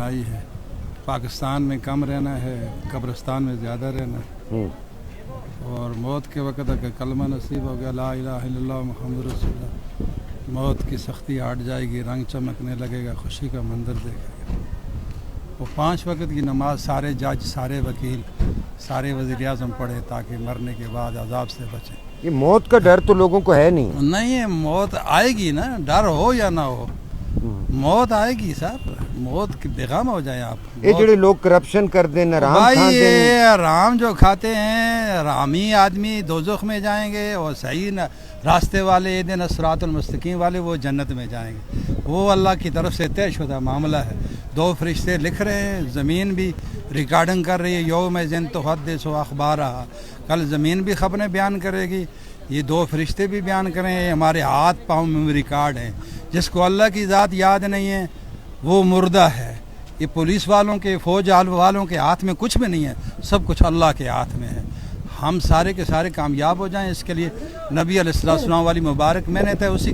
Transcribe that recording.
आई है। पाकिस्तान में कम रहना है, कब्रिस्तान में ज़्यादा रहना है। और मौत के वक़्त अगर कलमा नसीब हो गया ला इलाहा इल्लल्लाह मुहम्मद रसूलुल्लाह, मौत की सख्ती हट जाएगी, रंग चमकने लगेगा, खुशी का मंजर देखेगा। वो 5 वक़्त की नमाज सारे जज, सारे वकील, सारे वज़ीर आज़म पढ़े ताकि मरने के बाद अजाब से बचें। ये मौत का डर तो लोगों को है नहीं है, मौत आएगी ना, डर हो या ना हो, मौत आएगी साहब, मौत की बेगम हो जाए आप। ये जो लोग करप्शन कर दें, भाई ये हराम जो खाते हैं, हरामी आदमी दोज़ख में जाएंगे और सही न रास्ते वाले ये दिन सिरातुल मुस्तकीम वाले वो जन्नत में जाएंगे। वो अल्लाह की तरफ से तय शुदा मामला है। 2 फरिश्ते लिख रहे हैं, ज़मीन भी रिकॉर्डिंग कर रही है। यौम ज़िन तुहद्दिसु अख़बारहा, कल ज़मीन भी खबरें बयान करेगी, ये 2 फरिश्ते भी बयान करें। हमारे हाथ पाँव में रिकॉर्ड हैं। जिसको अल्लाह की ज़ात याद नहीं है वो मुर्दा है। ये पुलिस वालों के, फौज वालों के हाथ में कुछ भी नहीं है, सब कुछ अल्लाह के हाथ में है। हम सारे के सारे कामयाब हो जाएं, इसके लिए नबी अलैहिस्सलाम वाली मुबारक मेहनत है। उसी